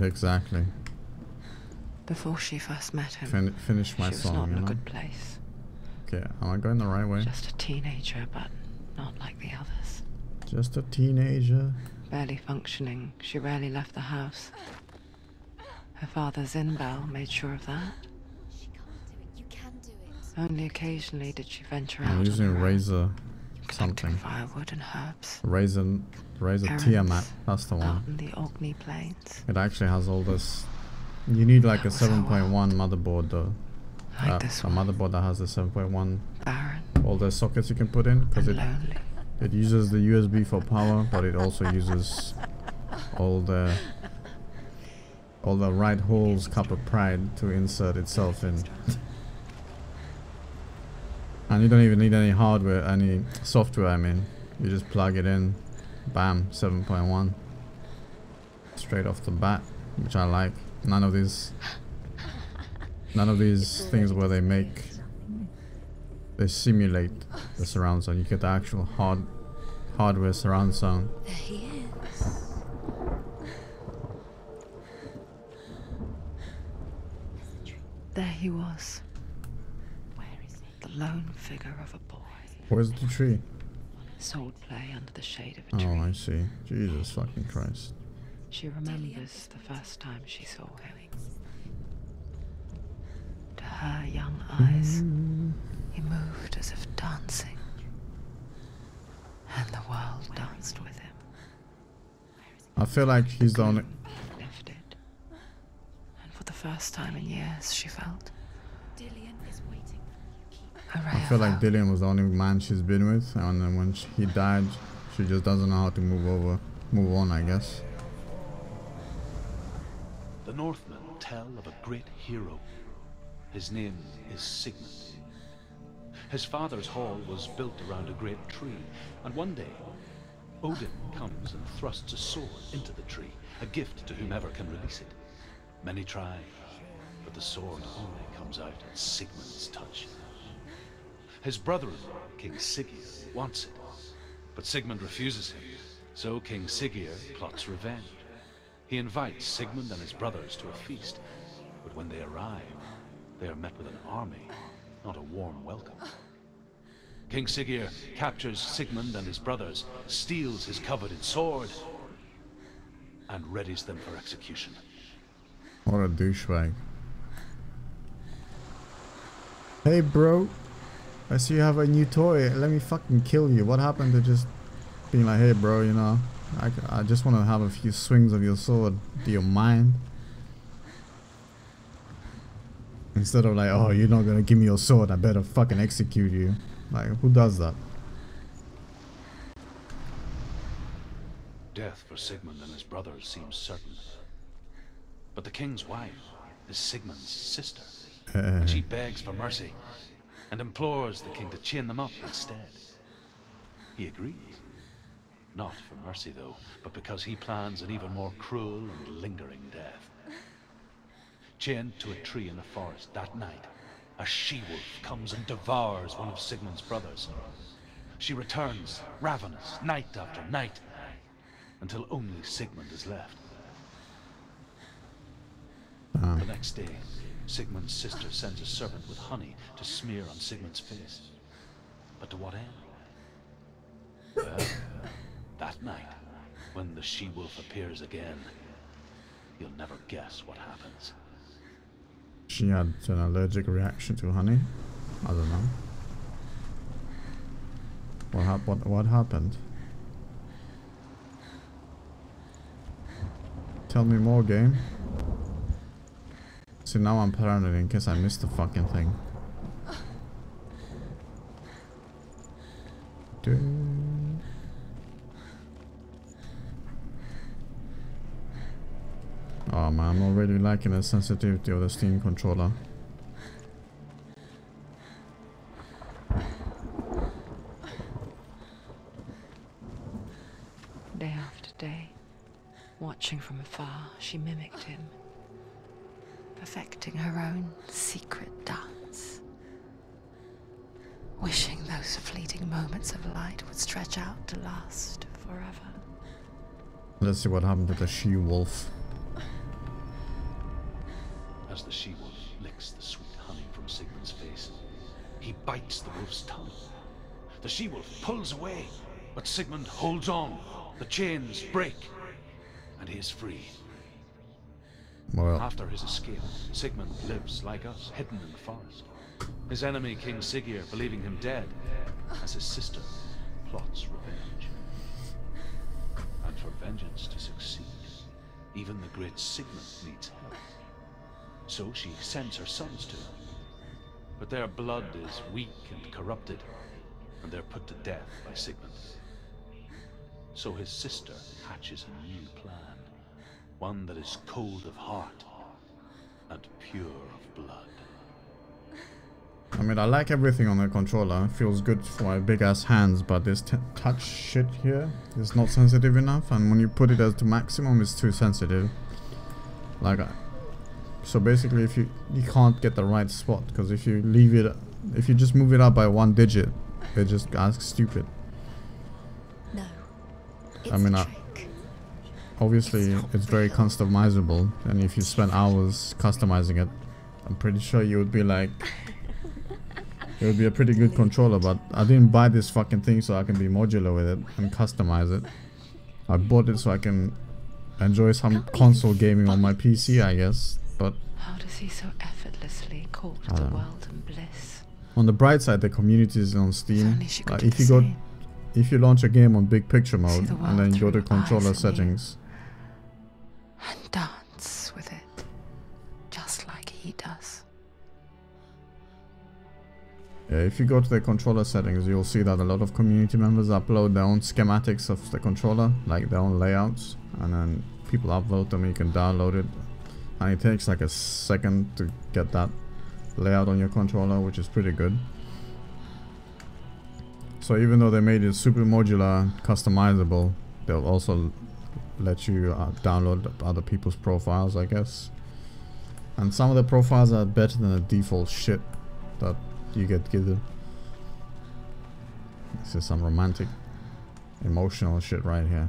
Exactly. Before she first met him, Finish my she was song, not you in know? a good place. Okay, am I going the right way? Just a teenager, but not like the others. Just a teenager. Barely functioning, she rarely left the house. Her father's in-bell made sure of that. She can't do it. You can do it. Only occasionally did she venture I'm out using on her own, razor collecting something. firewood and herbs. Razor Tiamat, that's the Out one. in the Orkney Plains. It actually has all this. You need like a That was her 7.1 world. motherboard though. Like this A one. motherboard that has the 7.1. Barren All the sockets you can put in, because and lonely. it uses the USB for power, but it also uses all the right holes cup of pride to insert itself in. And you don't even need any hardware, any software, I mean. You just plug it in, bam, 7.1. Straight off the bat, which I like. None of these things where they simulate the surround sound. You get the actual hardware surround sound. There he is. There he was, Where is he? the lone figure of a boy. Where's the tree? Swordplay under the shade of a tree. Oh, I see. Jesus fucking Christ. She remembers the first time she saw him. To her young eyes, he moved as if dancing, and the world danced with him. I feel like he's the only. Lifted, and for the first time in years, she felt Dillian is waiting for you. Keep a ray I feel of like hope. Dillian was the only man she's been with, and then when he died, she just doesn't know how to move on, I guess. The Northmen tell of a great hero. His name is Sigmund. His father's hall was built around a great tree, and one day, Odin comes and thrusts a sword into the tree, a gift to whomever can release it. Many try, but the sword only comes out at Sigmund's touch. His brother-in-law, King Siggeir, wants it, but Sigmund refuses him, so King Siggeir plots revenge. He invites Sigmund and his brothers to a feast, but when they arrive, they are met with an army, not a warm welcome. King Siggeir captures Sigmund and his brothers, steals his coveted sword, and readies them for execution. What a douchebag. Hey bro, I see you have a new toy. Let me fucking kill you. What happened to just being like, hey bro, you know, I just want to have a few swings of your sword. Do you mind? Instead of like, oh, you're not gonna give me your sword, I better fucking execute you. Like, who does that? Death for Sigmund and his brothers seems certain. But the king's wife is Sigmund's sister, and she begs for mercy and implores the king to chain them up instead. He agrees. Not for mercy though, but because he plans an even more cruel and lingering death. Chained to a tree in the forest that night, a she-wolf comes and devours one of Sigmund's brothers. She returns, ravenous, night after night, until only Sigmund is left. The next day, Sigmund's sister sends a servant with honey to smear on Sigmund's face. But to what end? Well, that night, when the she-wolf appears again, you'll never guess what happens. She had an allergic reaction to honey? I don't know. What happened? Tell me more, game. See, now I'm paranoid in case I missed the fucking thing. Oh man, I'm already liking the sensitivity of the Steam controller. Day after day, watching from afar, she mimicked him, perfecting her own secret dance, wishing those fleeting moments of light would stretch out to last forever. Let's see what happened to the she-wolf. as the she-wolf licks the sweet honey from Sigmund's face. He bites the wolf's tongue. The she-wolf pulls away, but Sigmund holds on. The chains break, and he is free. Well, After his escape, Sigmund lives like us, hidden in the forest. His enemy, King Siggeir, believing him dead, as his sister plots revenge. And for vengeance to succeed, even the great Sigmund needs help. So she sends her sons to him. But their blood is weak and corrupted, and they're put to death by Sigmund. So his sister hatches a new plan, one that is cold of heart and pure of blood. I mean, I like everything on the controller. It feels good for my big ass hands, but this touch shit here is not sensitive enough, and when you put it as to maximum, it's too sensitive. Like, so basically, if you can't get the right spot, because if you leave it, if you just move it up by 1 digit, it just asks stupid. No. It's I mean, a trick. obviously, it's very customizable, and if you spend hours customizing it, I'm pretty sure you would be like, it would be a pretty good controller. But I didn't buy this fucking thing so I can be modular with it and customize it. I bought it so I can enjoy some console gaming on my PC, I guess. But How does he so effortlessly court the world and bliss? on the bright side, the community is on If Steam. only she could Like do if the you go, same. if you launch a game on big picture mode the and then you go world to through eyes controller and settings, And dance with it, just like he does. yeah, if you go to the controller settings, you'll see that a lot of community members upload their own schematics of the controller, like their own layouts, and then people upload them. You can download it, and it takes like a second to get that layout on your controller, which is pretty good. So even though they made it super modular, customizable, they'll also let you download other people's profiles, I guess. And some of the profiles are better than the default shit that you get given. This is some romantic, emotional shit right here.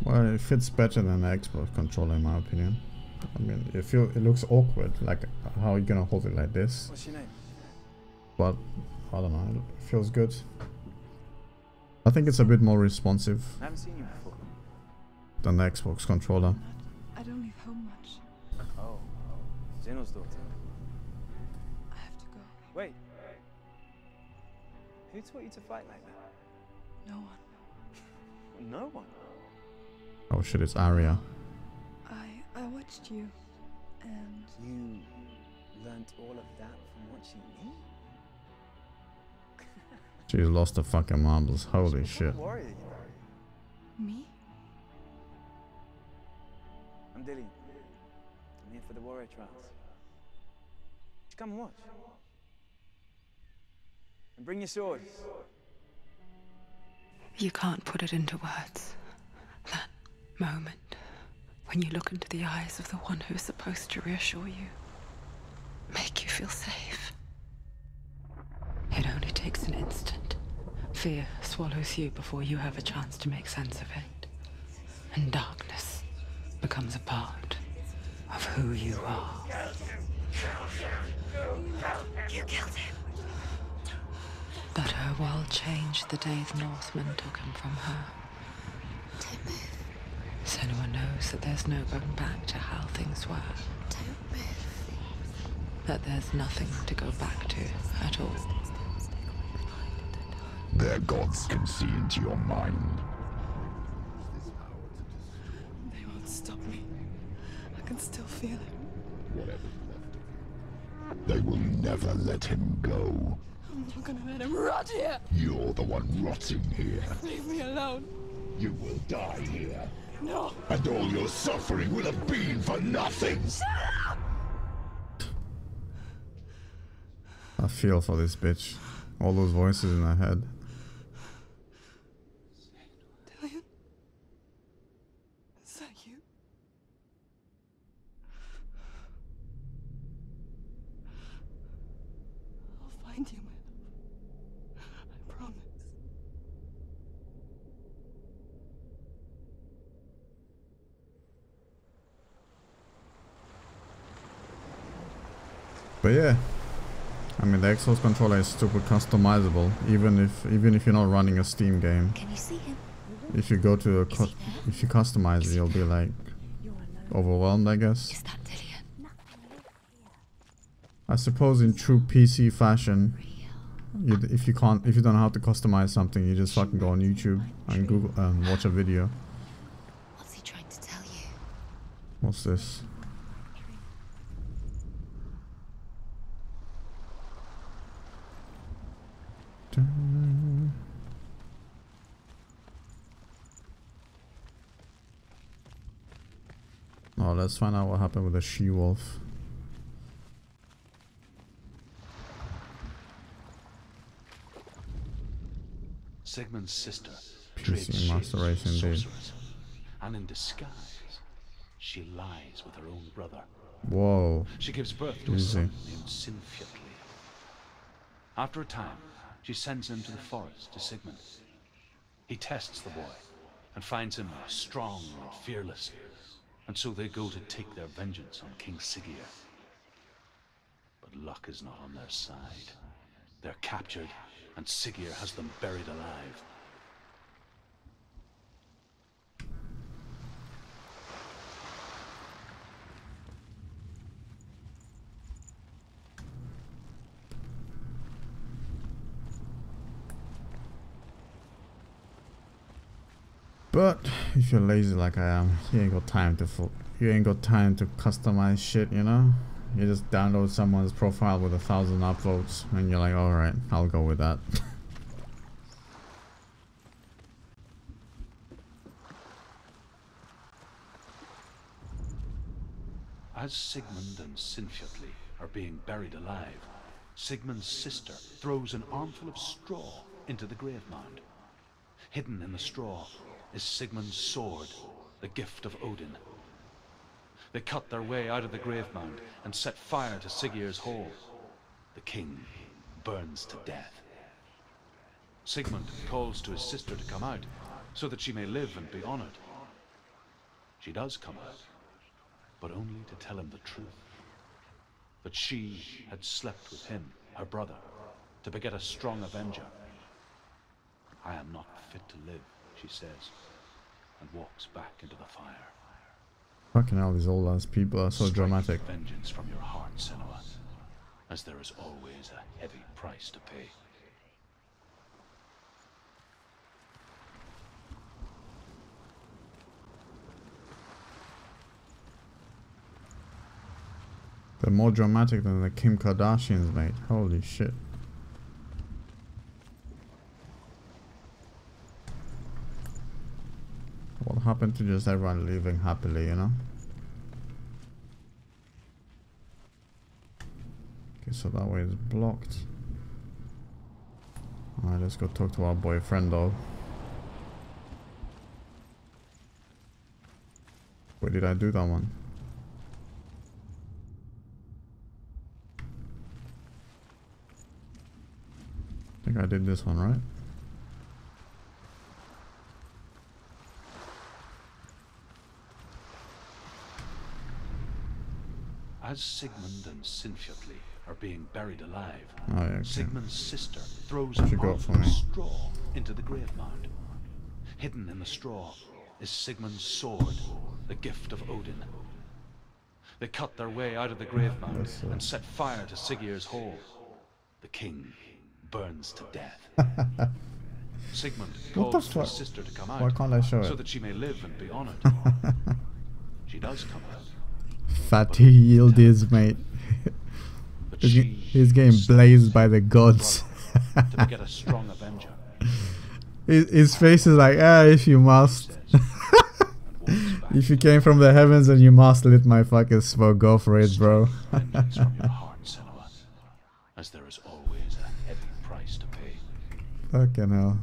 Well, it fits better than the Xbox controller in my opinion. I mean, it looks awkward, like how are you gonna hold it like this? What's your name? But I don't know, it feels good. I think it's a bit more responsive I haven't seen you before. than the Xbox controller. I don't leave home much. Oh, Zeno's daughter. I have to go. Wait. Who taught you to fight like that? No one. No one. Oh shit, it's Arya. I watched you, and You learnt all of that from watching me? She's lost her fucking marbles, holy What shit. a warrior you are. me? I'm Dillian. I'm here for the warrior trials. Come and watch. And bring your sword. You can't put it into words. That moment when you look into the eyes of the one who is supposed to reassure you, make you feel safe. It only takes an instant. Fear swallows you before you have a chance to make sense of it. And darkness becomes a part of who you are. You killed him. But her world changed the day the Northmen took him from her. Don't move. Senua knows that there's no going back to how things were. Don't move. That there's nothing to go back to at all. Their gods can see into your mind. They won't stop me. I can still feel it. They will never let him go. I'm not gonna let him rot here. You're the one rotting here. Leave me alone. You will die here. No. And all your suffering will have been for nothing. I feel for this bitch. All those voices in her head. Dillian? Is that you? I'll find you, my love. I promise. But yeah, I mean the Xbox controller is super customizable, even if you're not running a Steam game. Can you see him? If you go to Is he there? if you customize it, you'll be like overwhelmed, I guess. Is that Dillian? I suppose in true PC fashion, if you don't know how to customize something, you just fucking go on YouTube and Google and watch a video. What's he trying to tell you? What's this? Oh, let's find out what happened with the she-wolf. Sigmund's sister PC Master Race indeed. and in disguise, she lies with her own brother. Whoa. She gives birth to a son named Sinfjotli. After a time, she sends him to the forest to Sigmund. He tests the boy and finds him strong and fearless, and so they go to take their vengeance on King Siggeir. But luck is not on their side. They're captured, and Siggeir has them buried alive. But if you're lazy like I am, you ain't got time to customize shit, you know? You just download someone's profile with 1,000 upvotes and you're like, alright, I'll go with that. As Sigmund and Sinfjotli are being buried alive, Sigmund's sister throws an armful of straw into the grave mound. Hidden in the straw is Sigmund's sword, the gift of Odin. They cut their way out of the grave mound and set fire to Siggeir's hall. The king burns to death. Sigmund calls to his sister to come out, so that she may live and be honored. She does come out, but only to tell him the truth. That she had slept with him, her brother, to beget a strong avenger. I am not fit to live, she says, and walks back into the fire. Fucking hell, these old ass people are so Strike dramatic. vengeance from your heart, Senua, as there is always a heavy price to pay. They're more dramatic than the Kim Kardashians, mate. Holy shit. What happened to just everyone living happily, you know? Okay, so that way is blocked. Alright, let's go talk to our boyfriend though. Where did I do that one? I think I did this one, right? As Sigmund and Sinfjotli are being buried alive, Oh, yeah, okay. Sigmund's sister throws What an you got armful for of me? straw into the grave mound. Hidden in the straw is Sigmund's sword, the gift of Odin. They cut their way out of the grave mound and set fire to Siggeir's hall. The king burns to death. Sigmund What the calls to his fuck? sister to come out, Why can't I show so it? that she may live and be honored. She does come out. Fatty Yildiz, mate. But He's getting blazed by the gods. to beget a strong avenger. His face is like, ah, if you must. If you came from the heavens and you must lit my fucking smoke, go for it, bro. Vengeance from your heart, Senua, as there is always a heavy price to pay. Fucking hell.